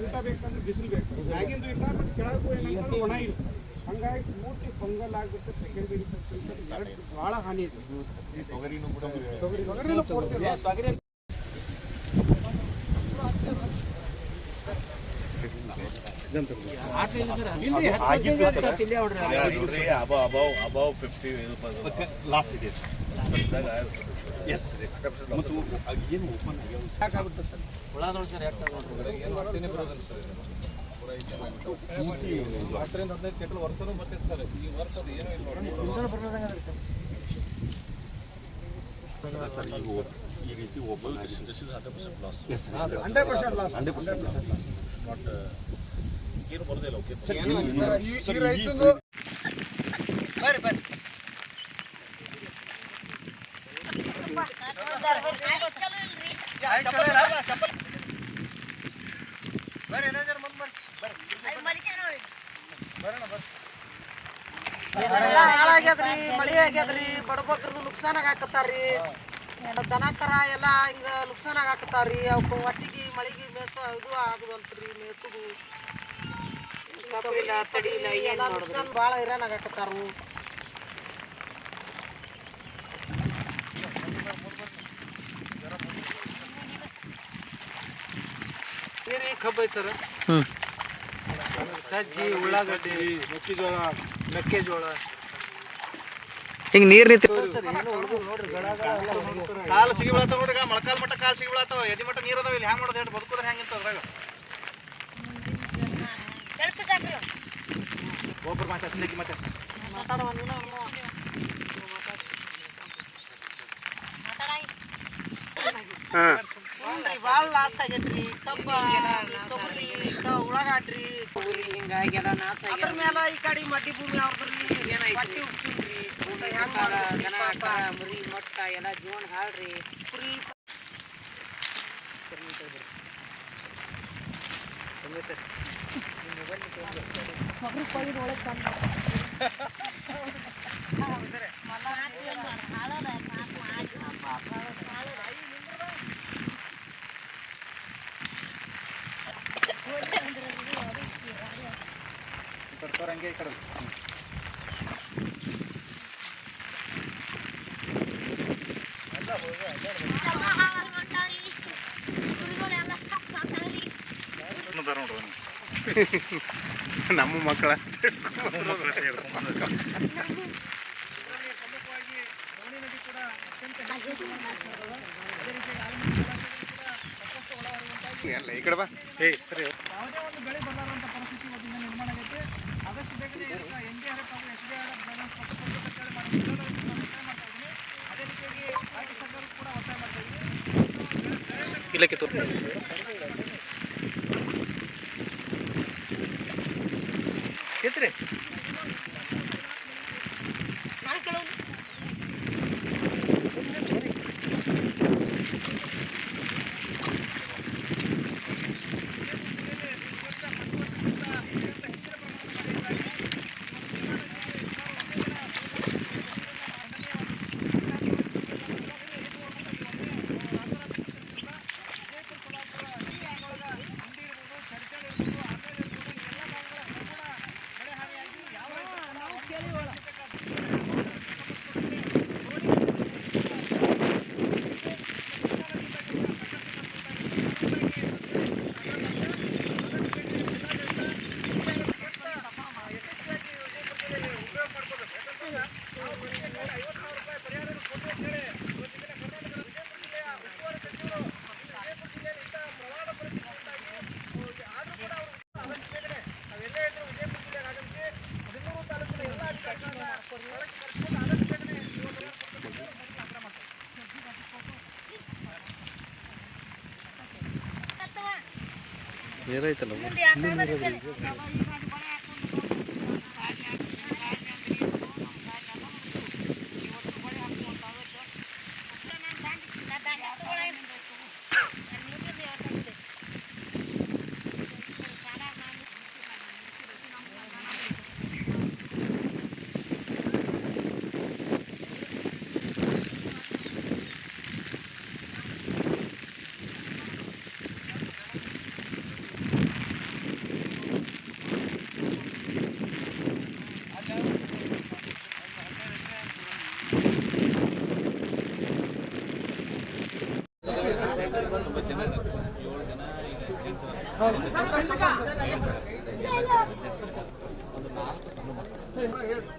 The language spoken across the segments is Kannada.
ಊಟ ಬೇಕಂದ್ರೆ ಬಿಸಿಲು ಬೇಕು, ಮ್ಯಾಗಿಂದು ಇಲ್ಲ ಬಟ್ ಕೆಳಗೆ ಒಣ ಇಲ್ಲ, ಹಂಗಾಗಿ ಪೂರ್ತಿ ಫಂಗಲ್ ಆಗಿಬಿಟ್ಟು ಸೆಕೆಂಡರಿ ಎರಡು ಭಾಳ ಹಾನಿ ಇದೆ. ಈ ರೀತಿ ಓಪನ್ ಏನು ಬರೋದಿಲ್ಲ. ಹಾಳಾಗ್ಯದ್ರಿ, ಮಳಿ ಆಗ್ಯದ್ರಿ, ಬಡಬಗ್ರದು ನುಕ್ಸಾನ್ ಆಗಾಕತ್ತಾರ್ರಿ, ದನ ಕರ ಎಲ್ಲ ಹಿಂಗ ನುಕ್ಸಾನ್ ಆಗಾಕತ್ತಾವ್ರಿ. ಅವಕ್ಕೆ ಒಟ್ಟಿಗೆ ಮಳಿಗೆ ಮೇಸ ಇದು ಆಗುದಂತ್ರಿ, ಮೇಸುದು ನುಕ್ಸಾನ್ ಭಾಳ ಹೈರಾಣ ಆಗಾಕತ್ತಾರು. ಕಬ್ಬ ಸರ್, ಸಜ್ಜಿ, ಉಳ್ಳಾಗಡ್ಡಿ, ಮೆಕ್ಕೆಜೋಳ ಹಿಂಗ ನೀರ್ ನಿಂತ ಕಾಲು ಸಿಗಿ ಬೀಳತ್ತಾವ ನೋಡ್ರಿ. ಮೊಳಕಾಲ್ ಮಟ್ಟ ಕಾಲು ಸಿಗಿ ಬೀಳತ್ತಾವ, ಎದಿ ಮಟ್ಟ ನೀರ್ ಅದಾವ. ಇಲ್ಲಿ ಹ್ಯಾಂಗ ಮಾಡೋದು ಹೇಳಿ, ಬದುಕೋದ್ರೆ ಹೆಂಗಿಂತ ಅದ್ರಾಗ ಒಬ್ಬರು ಮಾತಾಡ್ಲಿಕ್ಕೆ ಮತ್ತೆ ಭಾಳ ಲಾಸ್ ಆಗೈತ್ರಿ. ಕಬ್ಬ, ತೊಗರಿ, ಉಳ್ಳಾಗಡ್ರಿ, ಹಿಂಗಾಗಿ ಎಲ್ಲ ನಾಶ ಅದ್ರ ಮೇಲೆ ಈ ಕಡೆ ಮಡ್ಡಿ ಭೂಮಿ ಅವ್ರದ್ರಿ, ಮಟ್ಟಿ ಉಚ್ಚಿನ್ರಿ, ದನ ಮರಿ ಮೊಟ್ಟ ಎಲ್ಲ ಜೀವನ ಹಾಳ್ರಿ. ಕುರಿ ಹಂಗೆ ಈ ಕಡೆ ನಮ್ಮ ಮಕ್ಕಳ ಎಲ್ಲ ಈ ಕಡೆ ಬಾ. ಸರಿ, ಯಾವುದೇ ಒಂದು ಬೆಳೆ ಬರಲಾರಂಥ ಪರಿಸ್ಥಿತಿ ಇವತ್ತಿನ ನಿರ್ಮಾಣ ಆಗೈತೆ. ಆದಷ್ಟು ಬೇಗನೆ NDRF ಹಾಗೂ SDRF ಅದೇ ರೀತಿಯಾಗಿ ರಾಜ್ಯ ಸರ್ಕಾರ ಕೂಡ ಒತ್ತಾಯ ಮಾಡ್ತಾ ಇದ್ದೀವಿ. ಇಲ್ಲಕ್ಕೆ ಎತ್ರಿ ನೀರೈತಲ್ಲ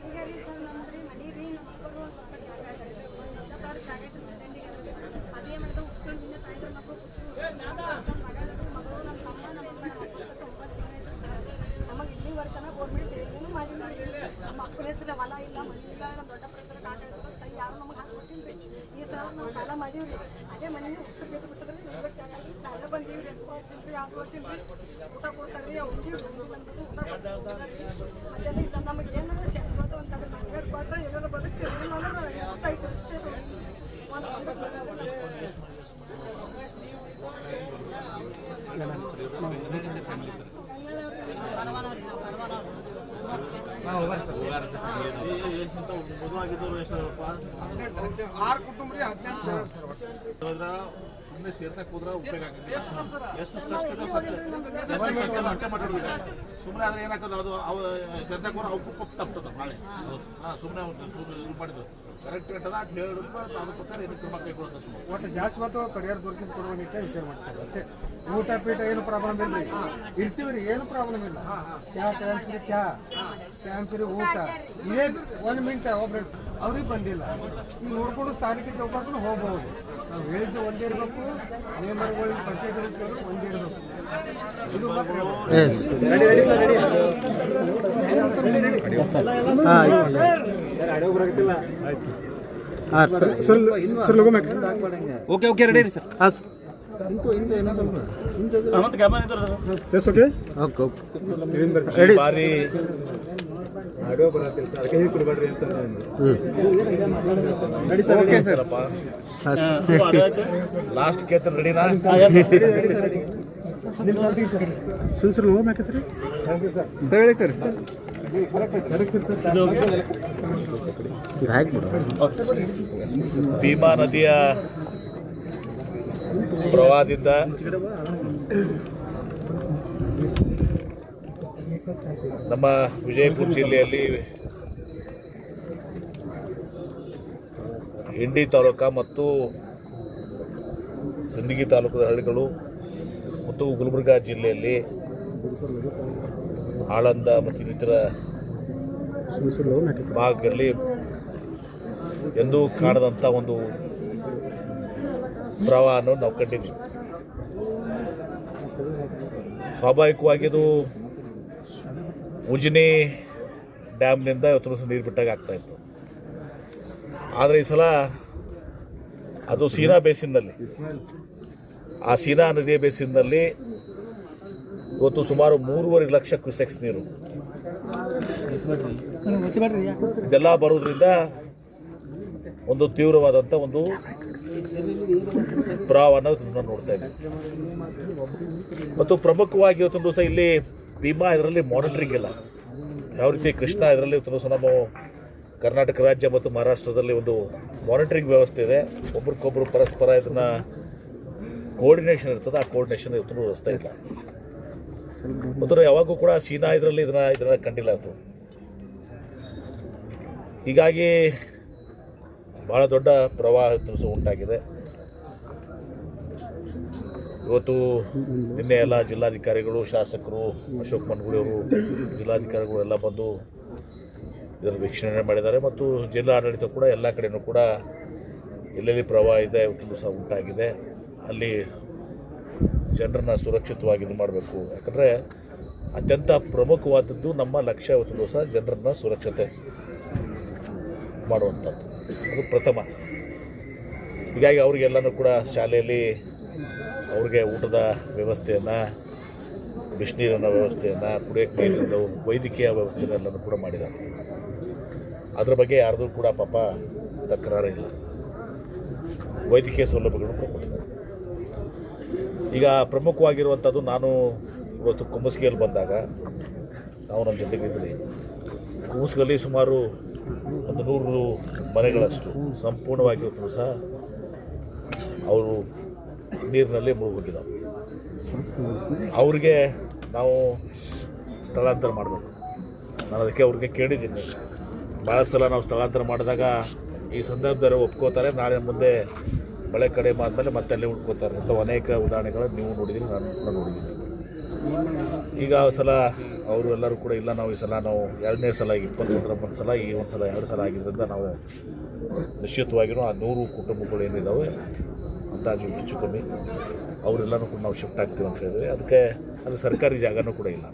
ಈಗ ರೀ ಸರ್ ನಮ್ದ್ರಿ ಮನೆ ರೀ ನಮ್ಮ ಮಕ್ಕಳು ಸ್ವಲ್ಪ ಜಾಗ ಇದೆ ಒಂದು ಅರ್ಧ ಪಾಡು ಜಾಗ ಐತೆ ಮೆಟೆಂಡಿಗೆ ಅದೇ ಮಾಡಿದ ಉಪ್ಪಿನ ಹಿಂದೆ ತಾಯಿದ್ರು ಮಕ್ಕಳು ಮಗಳು ನಮ್ಮ ತಮ್ಮ ನಮ್ಮ ಅಮ್ಮ ನಮ್ಮ ಮಕ್ಕಳು ಸತ್ತು 9 ತಿಂಗಳು ಸರ್ ನಮಗೆ ಇಲ್ಲಿವರೆತನ ಗೌರ್ಮೆಂಟ್ ಏನೂ ಮಾಡಿ ನಮ್ಮ ಮಕ್ಕಳ ಹೆಸರು ಹೊಲ ಇಲ್ಲ ಮನೆ ಇಲ್ಲ ನಮ್ಮ ದೊಡ್ಡ ಪ್ರಸರ ಕಾಕ ಹೆಸರು ಸರಿ ಯಾರು ನಮಗೆ ಹಾಕ್ಕೊಟ್ಟಿಲ್ಲ ರೀ ಈ ಸಲ ನಾವು ಕಾಲ ಮಾಡೀವಿ ರೀ ಅದೇ ಮನೆ ಉಪ್ಪು ಬೇಕು ಬಿಟ್ಟದ್ರಿ ನಿಮ್ಗೆ ಜಾಗ ಸಾಲ ಬಂದೀವಿ ರೀ ಹೆಚ್ಕೊಳ್ತೀನಿ ಹಾಸ್ಕೊಳ್ತೀನಿ ರೀ ಊಟ ಕೊಡ್ತಾರೆ ರೀ ಉಂಡಿವಿ ಬಂದ್ಬಿಟ್ಟು ಊಟ ಕೊಡ್ತಾರೆ ಅದೆಲ್ಲ ಈ ಸಲ ನಮಗೆ ಏನಾದ್ರು ಶಾಶ್ವತ ಅಂತಂದ್ರೆ ಮನೆಯವ್ರು ಕೊಟ್ಟರೆ ಏನಾದ್ರು ಬದುಕ್ತೀವಿ ಅಂದ್ರೆ ನಾವು ಸಾಯ್ತಿರ್ತೇವೆ ಆರು ಕುಟುಂಬ ರೀ 18 ಜನ ಸರ್ ಸುಮ್ಮನೆ ಸೇರ್ಸಕ್ ಹೋದ್ರೆ ಉಪಯೋಗ ಎಷ್ಟು ಸುಮ್ಮನೆ ಆದ್ರೆ ಏನಾಗ್ತದೆ ಅದು ಅವು ಸೇರ್ಸಕ್ ಹೋದ್ರೆ ಅವ್ರು ತಪ್ತದ ನಾಳೆ ಸುಮ್ಮನೆ ಇದು ಮಾಡಿದ್ರು ಕರೆಕ್ಟ್ ರೇಟದ ಅಂತ ಹೇಳಿ ಅದ್ರ ಪ್ರಕಾರ ಏನು ಕ್ರಮ ಕೈಗೊಳ್ತದೆ ಒಟ್ಟು ಶಾಶ್ವತ ಪರಿಹಾರ ದೊರಕಿಸಿಕೊಡುವ ನಿಟ್ಟಿನಲ್ಲಿ ವಿಚಾರ ಮಾಡಿ ಸರ್ ಅಷ್ಟೇ ಊಟ ಪೀಠ ಏನು ಪ್ರಾಬ್ಲಮ್ ಇಲ್ಲ ರೀ ಇರ್ತೀವಿ ರೀ ಏನು ಪ್ರಾಬ್ಲಮ್ ಇಲ್ಲ ಕ್ಯಾಂಪ್ಸರಿ ಊಟ ಏನು 1 ಮಿನಿಟ್ ಒಬ್ರು ಅವ್ರಿಗೆ ಬಂದಿಲ್ಲ ಈಗ ನೋಡ್ಕೊಂಡು ಸ್ಥಾನಿಕ ಚೌಕಾಸನು ಹೋಗ್ಬೋದು ನಾವು ಹೇಳಿದ್ದು ಒಂದೇ ಇರಬೇಕು ನೇಮರ್ಗಳು ಪಂಚಾಯತ್ ಒಂದೇ ಇರಬೇಕು ಇದು ಮಾತ್ರ ಓಕೆ ಓಕೆ ರೆಡಿ ರೀ ಸರ್ ಹಾಂ ಸರ್ ರೆಡಿ ಬಾರಿ ಲಾಸ್ಟ್ ಕೇಳ್ತಾರೆ ರೆಡಿನಾ ಸುಲ್ಸರ್ ಹೋಗ್ಬೇಕತ್ರಿ ಸರ್ ಹೇಳಿ ಸರ್ ಭೀಮಾ ನದಿಯ ಪ್ರವಾಹದಿಂದ ನಮ್ಮ ವಿಜಯಪುರ ಜಿಲ್ಲೆಯಲ್ಲಿ ಇಂಡಿ ತಾಲೂಕು ಮತ್ತು ಸಿಂದಗಿ ತಾಲೂಕದ ಹಳ್ಳಿಗಳು ಮತ್ತು ಗುಲ್ಬರ್ಗಾ ಜಿಲ್ಲೆಯಲ್ಲಿ ಆಳಂದ ಮತ್ತು ಇನ್ನಿತರ ಭಾಗದಲ್ಲಿ ಎಂದೂ ಕಾಣದಂಥ ಒಂದು ಪ್ರವಾಹವನ್ನು ನಾವು ಕಂಡಿದ್ದೀವಿ. ಸ್ವಾಭಾವಿಕವಾಗಿ ಇದು ಉಜಿನಿ ಡ್ಯಾಮ್ನಿಂದ ಇವತ್ತು ನೀರು ಬಿಟ್ಟಾಗ ಆಗ್ತಾ ಇತ್ತು. ಆದರೆ ಈ ಸಲ ಅದು ಸೀನಾ ಬೇಸಿನ್ನಲ್ಲಿ, ಆ ಸೀನಾ ನದಿಯ ಬೇಸಿನ್ನಲ್ಲಿ ಇವತ್ತು ಸುಮಾರು 3.5 ಲಕ್ಷ ಕ್ಯೂಸೆಕ್ಸ್ ನೀರು ಇದೆಲ್ಲ ಬರೋದ್ರಿಂದ ಒಂದು ತೀವ್ರವಾದಂಥ ಒಂದು ಪ್ರವಾಹವನ್ನು ನಾವು ನೋಡ್ತಾ ಇದ್ದೀವಿ. ಮತ್ತು ಪ್ರಮುಖವಾಗಿ ಇವತ್ತೊಂದು ದಿವಸ ಇಲ್ಲಿ ಭೀಮಾ ಇದರಲ್ಲಿ ಮಾನಿಟರಿಂಗ್ ಇಲ್ಲ. ಯಾವ ರೀತಿ ಕೃಷ್ಣ ಇದರಲ್ಲಿ ಇವತ್ತೊಂದು ದಿವಸ ನಾವು ಕರ್ನಾಟಕ ರಾಜ್ಯ ಮತ್ತು ಮಹಾರಾಷ್ಟ್ರದಲ್ಲಿ ಒಂದು ಮಾನಿಟರಿಂಗ್ ವ್ಯವಸ್ಥೆ ಇದೆ. ಒಬ್ರಿಗೊಬ್ಬರು ಪರಸ್ಪರ ಇದನ್ನು ಕೋಆರ್ಡಿನೇಷನ್ ಇರ್ತದೆ. ಆ ಕೋಆರ್ಡಿನೇಷನ್ ಇವತ್ತು ವ್ಯವಸ್ಥೆ ಇಲ್ಲ. ಮತ್ತು ಯಾವಾಗೂ ಕೂಡ ಸೀನಾ ಇದರಲ್ಲಿ ಇದನ್ನ ಕಂಡಿಲ್ಲ ಅದು. ಹೀಗಾಗಿ ಭಾಳ ದೊಡ್ಡ ಪ್ರವಾಹ ಇವತ್ತು ಉಂಟಾಗಿದೆ. ಇವತ್ತು ನಿನ್ನೆ ಎಲ್ಲ ಜಿಲ್ಲಾಧಿಕಾರಿಗಳು, ಶಾಸಕರು, ಅಶೋಕ್ ಮನ್ಗುಳಿಯವರು, ಜಿಲ್ಲಾಧಿಕಾರಿಗಳು ಎಲ್ಲ ಬಂದು ಇದನ್ನು ವೀಕ್ಷಣೆ ಮಾಡಿದ್ದಾರೆ. ಮತ್ತು ಜಿಲ್ಲಾ ಆಡಳಿತ ಕೂಡ ಎಲ್ಲ ಕಡೆಯೂ ಕೂಡ ಎಲ್ಲೆಲ್ಲಿ ಪ್ರವಾಹ ಇದೆ ಇವತ್ತು ದಿವಸ ಉಂಟಾಗಿದೆ ಅಲ್ಲಿ ಜನರನ್ನ ಸುರಕ್ಷಿತವಾಗಿ ಇದು ಮಾಡಬೇಕು. ಯಾಕಂದರೆ ಅತ್ಯಂತ ಪ್ರಮುಖವಾದದ್ದು ನಮ್ಮ ಲಕ್ಷ್ಯ ಇವತ್ತು ದಿವಸ ಜನರನ್ನ ಸುರಕ್ಷತೆ ಮಾಡುವಂಥದ್ದು, ಅದು ಪ್ರಥಮ. ಹೀಗಾಗಿ ಅವರಿಗೆಲ್ಲನೂ ಕೂಡ ಶಾಲೆಯಲ್ಲಿ ಅವ್ರಿಗೆ ಊಟದ ವ್ಯವಸ್ಥೆಯನ್ನು ಬಿಸಿನೀರಿನ ವ್ಯವಸ್ಥೆಯನ್ನು, ಕುಡಿಯೋಕ್ಕೆ ನೀರಿನ ವೈದ್ಯಕೀಯ ವ್ಯವಸ್ಥೆನೆಲ್ಲನೂ ಕೂಡ ಮಾಡಿದ್ದಾರೆ. ಅದ್ರ ಬಗ್ಗೆ ಯಾರ್ದೂ ಕೂಡ ಪಾಪ ತಕರಾರಿಲ್ಲ. ವೈದ್ಯಕೀಯ ಸೌಲಭ್ಯಗಳನ್ನು ಕೂಡ ಕೊಟ್ಟಿದ್ದಾರೆ. ಈಗ ಪ್ರಮುಖವಾಗಿರುವಂಥದ್ದು, ನಾನು ಇವತ್ತು ಕುಂಬಸ್ಗಿಯಲ್ಲಿ ಬಂದಾಗ ನಾವು ನಮ್ಮ ಜೊತೆಗಿದ್ರಿ. ಕುಂಬಸ್ಗಲ್ಲಿ ಸುಮಾರು ಒಂದು 100 ಮನೆಗಳಷ್ಟು ಸಂಪೂರ್ಣವಾಗಿ ಸಹ ಅವರು ನೀರಿನಲ್ಲಿ ಮುಳುಗೋಗಿದ್ದಾವೆ. ಅವ್ರಿಗೆ ನಾವು ಸ್ಥಳಾಂತರ ಮಾಡಬೇಕು. ನಾನು ಅದಕ್ಕೆ ಅವ್ರಿಗೆ ಕೇಳಿದ್ದೀನಿ. ಭಾಳ ಸಲ ನಾವು ಸ್ಥಳಾಂತರ ಮಾಡಿದಾಗ ಈ ಸಂದರ್ಭದಲ್ಲಿ ಒಪ್ಕೋತಾರೆ, ನಾಳೆ ಮುಂದೆ ಮಳೆ ಕಡಿಮೆ ಆದಮೇಲೆ ಮತ್ತೆ ಅಲ್ಲೇ ಉಳ್ಕೋತಾರೆ ಅಂತ ಅನೇಕ ಉದಾಹರಣೆಗಳನ್ನು ನೀವು ನೋಡಿದ್ದೀರಿ, ನಾನು ಕೂಡ ನೋಡಿದ್ದೀನಿ. ಈಗ ಸಲ ಅವರು ಎಲ್ಲರೂ ಕೂಡ ಇಲ್ಲ, ನಾವು ಈ ಸಲ ನಾವು 2ನೇ ಸಲ 21 ಸಲ ಈ ಒಂದು ಸಲ 2 ಸಲ ಆಗಿದ್ದರಿಂದ ನಾವು ನಿಶ್ಚಿತವಾಗಿಯೂ ಆ 100 ಕುಟುಂಬಗಳು ಏನಿದ್ದಾವೆ ಅಂದಾಜು ಹೆಚ್ಚು ಕಮ್ಮಿ ಅವರೆಲ್ಲನೂ ಕೂಡ ನಾವು ಶಿಫ್ಟ್ ಆಗ್ತೀವಿ ಅಂತ ಹೇಳಿದ್ವಿ. ಅದಕ್ಕೆ ಅದು ಸರ್ಕಾರಿ ಜಾಗನೂ ಕೂಡ ಇಲ್ಲ.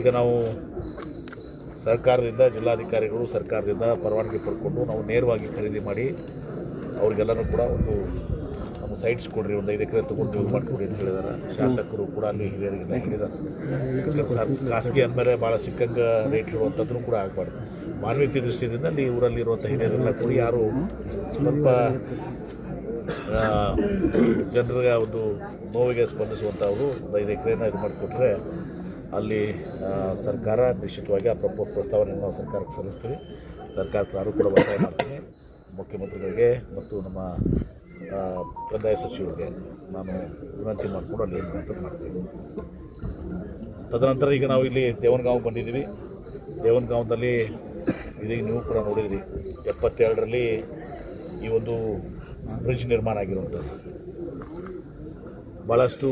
ಈಗ ನಾವು ಸರ್ಕಾರದಿಂದ, ಜಿಲ್ಲಾಧಿಕಾರಿಗಳು ಸರ್ಕಾರದಿಂದ ಪರವಾನಗಿ ಪಡ್ಕೊಂಡು ನಾವು ನೇರವಾಗಿ ಖರೀದಿ ಮಾಡಿ ಅವ್ರಿಗೆಲ್ಲನೂ ಕೂಡ ಒಂದು ನಮ್ಮ ಸೈಟ್ಸ್ ಕೊಡ್ರಿ, ಒಂದು 5 ಎಕರೆ ತೊಗೊಂಡು ಯೂಸ್ ಮಾಡಿಕೊಡಿ ಅಂತ ಹೇಳಿದ್ದಾರೆ. ಶಾಸಕರು ಕೂಡ ಅಲ್ಲಿ ಹಿರಿಯರಿಗೆಲ್ಲ ಹೇಳಿದ್ದಾರೆ. ಖಾಸಗಿ ಅಂದಮೇಲೆ ಭಾಳ ಸಿಕ್ಕಂಗೆ ರೇಟ್ ಇರುವಂಥದ್ದು ಕೂಡ ಆಗಬಾರ್ದು. ಮಾನವೀಯತೆ ದೃಷ್ಟಿಯಿಂದ ಅಲ್ಲಿ ಊರಲ್ಲಿರುವಂಥ ಹಿರಿಯರೆಲ್ಲ ಕೂಡ ಯಾರು ಸ್ವಲ್ಪ ಜನರ ಒಂದು ನೋವಿಗೆ ಸ್ಪಂದಿಸುವಂಥವರು ಒಂದು 5 ಎಕರೆನ ಇದು ಮಾಡಿಕೊಟ್ರೆ ಅಲ್ಲಿ ಸರ್ಕಾರ ನಿಶ್ಚಿತವಾಗಿ ಆ ಪ್ರಸ್ತಾವನೆಯನ್ನು ನಾವು ಸರ್ಕಾರಕ್ಕೆ ಸಲ್ಲಿಸ್ತೀವಿ. ಸರ್ಕಾರಕ್ಕೆ ನಾನು ಕೂಡ ಒತ್ತಾಯ ಮಾಡ್ತೀನಿ. ಮುಖ್ಯಮಂತ್ರಿಗಳಿಗೆ ಮತ್ತು ನಮ್ಮ ಕಂದಾಯ ಸಚಿವರಿಗೆ ನಾನು ವಿನಂತಿ ಮಾಡಿಕೊಂಡು ಅಲ್ಲಿ ಏನು ಮಾಡ್ತೀವಿ. ತದನಂತರ ಈಗ ನಾವು ಇಲ್ಲಿ ದೇವನಗಾಂವ್ ಬಂದಿದ್ದೀವಿ. ದೇವನಗಾಂವದಲ್ಲಿ ಇದೀಗ ನೀವು ಕೂಡ ನೋಡಿದ್ರಿ, 72ರಲ್ಲಿ ಈ ಒಂದು ಬ್ರಿಡ್ಜ್ ನಿರ್ಮಾಣ ಆಗಿರುವಂಥದ್ದು. ಭಾಳಷ್ಟು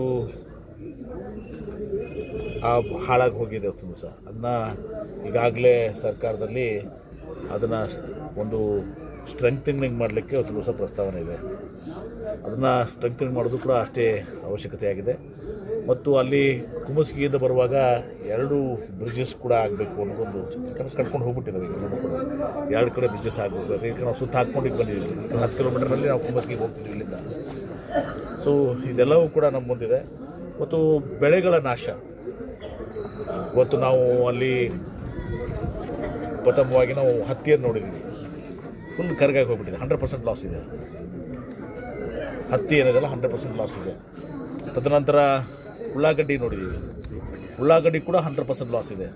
ಹಾಳಾಗಿ ಹೋಗಿದೆ ತುಂಬ ಸಹ. ಅದನ್ನು ಈಗಾಗಲೇ ಸರ್ಕಾರದಲ್ಲಿ ಅದನ್ನು ಒಂದು ಸ್ಟ್ರೆಂಥನಿಂಗ್ ಮಾಡಲಿಕ್ಕೆ ತುಂಬ ಸಹ ಪ್ರಸ್ತಾವನೆ ಇದೆ. ಅದನ್ನು ಸ್ಟ್ರೆಂಥನಿಂಗ್ ಮಾಡೋದು ಕೂಡ ಅಷ್ಟೇ ಅವಶ್ಯಕತೆ ಆಗಿದೆ. ಮತ್ತು ಅಲ್ಲಿ ಕುಂಬಸ್ಗಿಯಿಂದ ಬರುವಾಗ 2 ಬ್ರಿಡ್ಜಸ್ ಕೂಡ ಆಗಬೇಕು ಅನ್ನೋದೊಂದು, ಕಟ್ಕೊಂಡು ಹೋಗ್ಬಿಟ್ಟಿದ್ದಾವೆ ಎಲ್ಲರೂ ಕೂಡ. 2 ಕಡೆ ಬ್ರಿಡ್ಜಸ್ ಆಗಬೇಕು. ಈಗ ನಾವು ಸುತ್ತ ಹಾಕ್ಕೊಂಡಿದ್ದು ಬಂದಿದ್ದೀವಿ. 10 ಕಿಲೋಮೀಟರ್ನಲ್ಲಿ ನಾವು ಕುಂಬಸ್ಗಿಗೆ ಹೋಗ್ತಿದ್ವಿ ಇಲ್ಲಿಂದ. ಸೊ ಇದೆಲ್ಲವೂ ಕೂಡ ನಮ್ಮ ಮುಂದಿದೆ. ಮತ್ತು ಬೆಳೆಗಳ ನಾಶ, ಇವತ್ತು ನಾವು ಅಲ್ಲಿ ಪ್ರಥಮವಾಗಿ ನಾವು ಹತ್ತಿಯನ್ನು ನೋಡಿದ್ದೀವಿ. ಫುಲ್ ಕರಗಾಗಿ ಹೋಗ್ಬಿಟ್ಟಿದೆ. 100% ಲಾಸ್ ಇದೆ. ಹತ್ತಿ ಏನಿದೆಲ್ಲ 100% ಲಾಸ್ ಇದೆ. ತದನಂತರ ಉಳ್ಳಾಗಡ್ಡಿ ನೋಡಿದ್ದೀವಿ. ಉಳ್ಳಾಗಡ್ಡಿ ಕೂಡ 100% ಲಾಸ್ ಇದೆ.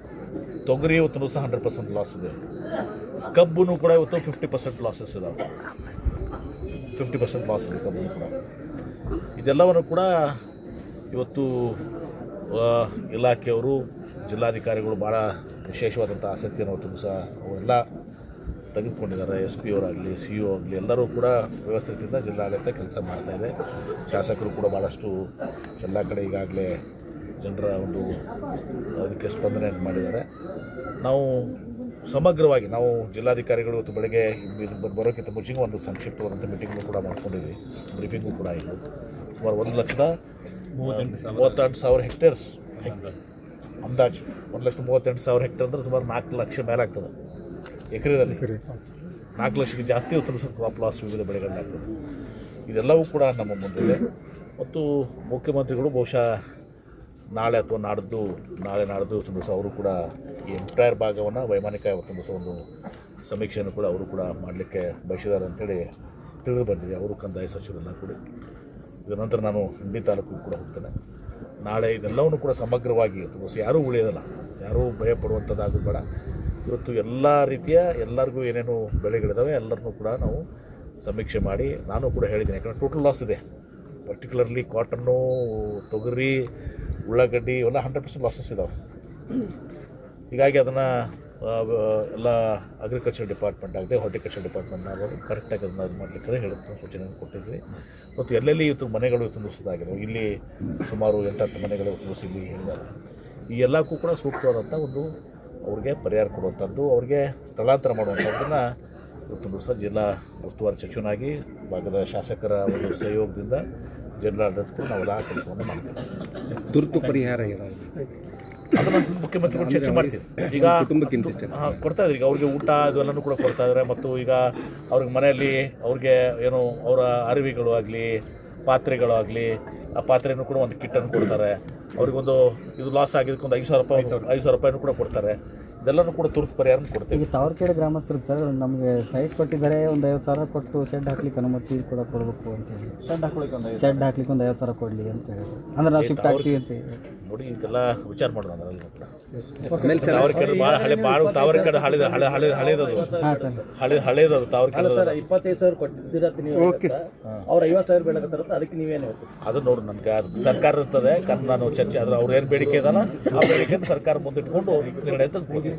ತೊಗರಿ ಇವತ್ತು ಸಹ 100% ಲಾಸ್ ಇದೆ. ಕಬ್ಬು ಕೂಡ ಇವತ್ತು 50% ಲಾಸಸ್ ಇದಾವೆ. 50% ಲಾಸ್ ಇದೆ ಕಬ್ಬು ಕೂಡ. ಇದೆಲ್ಲವನ್ನು ಕೂಡ ಇವತ್ತು ಇಲಾಖೆಯವರು, ಜಿಲ್ಲಾಧಿಕಾರಿಗಳು ಭಾಳ ವಿಶೇಷವಾದಂಥ ಆಸಕ್ತಿಯನ್ನು ಹೊತ್ತು ಸಹ ಅವರೆಲ್ಲ ತೆಗೆದುಕೊಂಡಿದ್ದಾರೆ. SP ಅವರಾಗಲಿ, CO ಆಗಲಿ ಎಲ್ಲರೂ ಕೂಡ ವ್ಯವಸ್ಥಿತದಿಂದ ಜಿಲ್ಲಾಡಳಿತ ಕೆಲಸ ಮಾಡ್ತಾಯಿದೆ. ಶಾಸಕರು ಕೂಡ ಭಾಳಷ್ಟು ಎಲ್ಲ ಕಡೆ ಈಗಾಗಲೇ ಜನರ ಒಂದು ಅದಕ್ಕೆ ಸ್ಪಂದನೆ ಮಾಡಿದ್ದಾರೆ. ನಾವು ಸಮಗ್ರವಾಗಿ ನಾವು ಜಿಲ್ಲಾಧಿಕಾರಿಗಳು ಇವತ್ತು ಬೆಳಗ್ಗೆ ಬರೋಕ್ಕಿಂತ ಮುಂಚೆಗೂ ಒಂದು ಸಂಕ್ಷಿಪ್ತವಾದಂಥ ಮೀಟಿಂಗ್ನು ಕೂಡ ಮಾಡ್ಕೊಂಡಿದ್ವಿ. ಬ್ರೀಫಿಂಗು ಕೂಡ ಆಯಿತು. ಸುಮಾರು 1,38,000 ಹೆಕ್ಟೇರ್ಸ್ ಅಂದಾಜು 1,38,000 ಹೆಕ್ಟೇರ್ ಅಂದರೆ ಸುಮಾರು 4 ಲಕ್ಷ ಮೇಲೆ ಆಗ್ತದೆ ಎಕರೆದಲ್ಲಿ. 4 ಲಕ್ಷಕ್ಕೆ ಜಾಸ್ತಿ ಇವತ್ತು ಕ್ರಾಪ್ ಲಾಸ್ ವಿವಿಧ ಬೆಳೆಗಳನ್ನಾಗ್ತದೆ. ಇದೆಲ್ಲವೂ ಕೂಡ ನಮ್ಮ ಮುಂದಿದೆ. ಮತ್ತು ಮುಖ್ಯಮಂತ್ರಿಗಳು ಬಹುಶಃ ನಾಳೆ ಅಥವಾ ನಾಡಿದ್ದು ತುಂಬ ಸಹ ಅವರು ಕೂಡ ಈ ಎಂಟೈರ್ ಭಾಗವನ್ನು ವೈಮಾನಿಕ ತುಂಬ ಸಹ ಒಂದು ಸಮೀಕ್ಷೆಯನ್ನು ಕೂಡ ಅವರು ಕೂಡ ಮಾಡಲಿಕ್ಕೆ ಬಯಸಿದ್ದಾರೆ ಅಂತೇಳಿ ತಿಳಿದು ಬಂದಿದೆ. ಅವರು ಕಂದಾಯ ಸಚಿವರೆಲ್ಲ ಕೂಡ. ಇದರ ನಂತರ ನಾನು ಹಿಂಡಿ ತಾಲೂಕಿಗೆ ಕೂಡ ಹೋಗ್ತೇನೆ. ನಾಳೆ ಇದೆಲ್ಲವನ್ನು ಕೂಡ ಸಮಗ್ರವಾಗಿ ತುಂಬ ಸಹ ಯಾರೂ ಉಳಿಯೋದಲ್ಲ, ಯಾರೂ ಭಯಪಡುವಂಥದ್ದಾಗೋದು ಬೇಡ. ಇವತ್ತು ಎಲ್ಲ ರೀತಿಯ ಎಲ್ಲರಿಗೂ ಏನೇನು ಬೆಳೆಗಳಿದ್ದಾವೆ ಎಲ್ಲರನ್ನೂ ಕೂಡ ನಾವು ಸಮೀಕ್ಷೆ ಮಾಡಿ, ನಾನು ಕೂಡ ಹೇಳಿದ್ದೀನಿ. ಯಾಕಂದರೆ ಟೋಟಲ್ ಲಾಸ್ ಇದೆ. ಪರ್ಟಿಕ್ಯುಲರ್ಲಿ ಕಾಟನ್ನು, ತೊಗರಿ, ಉಳ್ಳಾಗಡ್ಡಿ ಇವೆಲ್ಲ 100% ಲಾಸಸ್ ಇದ್ದಾವೆ. ಹೀಗಾಗಿ ಅದನ್ನು ಎಲ್ಲ ಅಗ್ರಿಕಲ್ಚರ್ ಡಿಪಾರ್ಟ್ಮೆಂಟ್ ಆಗಿದೆ, ಹಾರ್ಟಿಕಲ್ಚರ್ ಡಿಪಾರ್ಟ್ಮೆಂಟ್ ಆಗೋದು ಕರೆಕ್ಟಾಗಿ ಅದನ್ನು ಇದು ಮಾಡಲಿಕ್ಕೆ ಹೇಳುತ್ತೆ ಸೂಚನೆಯನ್ನು ಕೊಟ್ಟಿದ್ವಿ. ಮತ್ತು ಎಲ್ಲೆಲ್ಲಿ ಇವತ್ತು ಮನೆಗಳು ತುಂಬಿಸೋದಾಗಿದ್ದಾವೆ. ಇಲ್ಲಿ ಸುಮಾರು 8-10 ಮನೆಗಳು ತುಂಬಿಸಿಲ್ಲಿ ಹೇಳಿದ್ದಾರೆ. ಈ ಎಲ್ಲಕ್ಕೂ ಕೂಡ ಸೂಕ್ತವಾದಂಥ ಒಂದು ಅವ್ರಿಗೆ ಪರಿಹಾರ ಕೊಡುವಂಥದ್ದು, ಅವ್ರಿಗೆ ಸ್ಥಳಾಂತರ ಮಾಡುವಂಥದ್ದನ್ನು ಇವತ್ತು ಸಹ ಜಿಲ್ಲಾ ಉಸ್ತುವಾರಿ ಸಚಿವನಾಗಿ ಭಾಗದ ಶಾಸಕರ ಒಂದು ಸಹಯೋಗದಿಂದ ಜಿಲ್ಲಾಡಳಿತಕ್ಕೂ ನಾವೆಲ್ಲ ಕೆಲಸವನ್ನು ಮಾಡ್ತೀವಿ. ತುರ್ತು ಪರಿಹಾರ ಅದನ್ನು ಮುಖ್ಯಮಂತ್ರಿಗಳು ಚರ್ಚೆ ಮಾಡ್ತೀವಿ. ಈಗ ಕೊಡ್ತಾ ಇದ್ದಾರೆ. ಈಗ ಅವ್ರಿಗೆ ಊಟ ಇದೆಲ್ಲನೂ ಕೂಡ ಕೊಡ್ತಾ ಇದ್ದಾರೆ. ಮತ್ತು ಈಗ ಅವ್ರಿಗೆ ಮನೆಯಲ್ಲಿ ಅವ್ರಿಗೆ ಏನು ಅವರ ಅರಿವಿಗಳು ಆಗಲಿ, ಪಾತ್ರೆಗಳು ಆಗಲಿ, ಆ ಪಾತ್ರೆಯೂ ಕೂಡ ಒಂದು ಕಿಟ್ಟನ್ನು ಕೊಡ್ತಾರೆ. ಅವ್ರಿಗೊಂದು ಇದು ಲಾಸ್ ಆಗಿದ್ದಕ್ಕೊಂದು 5,000 ರೂಪಾಯಿನೂ ಕೂಡ ಕೊಡ್ತಾರೆ. ಇದೆಲ್ಲನೂ ಕೂಡ ತುರ್ತು ಪರಿಹಾರ ಕೊಡ್ತೀವಿ. ಈಗ ತಾವರ್ಕೆರೆ ಗ್ರಾಮಸ್ಥರು ಸರ್ ನಮಗೆ ಸೈಟ್ ಕೊಟ್ಟಿದ್ದಾರೆ, ಒಂದು 50,000 ಕೊಟ್ಟು ಶೆಡ್ ಹಾಕ್ಲಿಕ್ಕೆ ಅನುಮತಿ ಕೂಡ ಕೊಡಬೇಕು ಅಂತ ಹೇಳಿ. ಶೆಡ್ ಹಾಕ್ಲಿಕ್ಕೆ ಒಂದು 50,000 ಕೊಡಲಿ ಅಂತ ಹೇಳಿ ಸರ್. ಅಂದ್ರೆ ನಾವು ಶಿಫ್ಟ್ ಆಗ್ತೀವಿ ಅಂತ ಹೇಳಿ. ನೋಡಿ ಇದೆಲ್ಲ ವಿಚಾರ ಮಾಡೋಣ ಅದರಲ್ಲಿ ಕೂಡ. ತಾವರೆಕೆರೆ ಭಾಳ ತಾವರೆಕೆರೆ ಹಳೇದದು ಹಳೇದದು ತಾವರೆಕೆರೆ 25,000 ಕೊಟ್ಟಿದ್ದೀರಾ ನೀವು, ಅವ್ರು 50,000 ಬೇಡಕತ್ತಾರ, ಅದಕ್ಕೆ ನೀವೇನು ಹೇಳ್ತೀರಿ? ಅದು ನೋಡಿ ನನಗೆ ಸರ್ಕಾರ ಇರ್ತದೆ, ನಾನು ಚರ್ಚೆ ಆದ್ರೆ ಅವ್ರು ಏನು ಬೇಡಿಕೆ ಇದಲ್ಲ ಆ ಬೇಡಿಕೆಯನ್ನು ಸರ್ಕಾರ ಮುಂದಿಟ್ಕೊಂಡು ನಿರ್ಣಯ ತೆಗೆದುಕೊಳ್ಳಿ.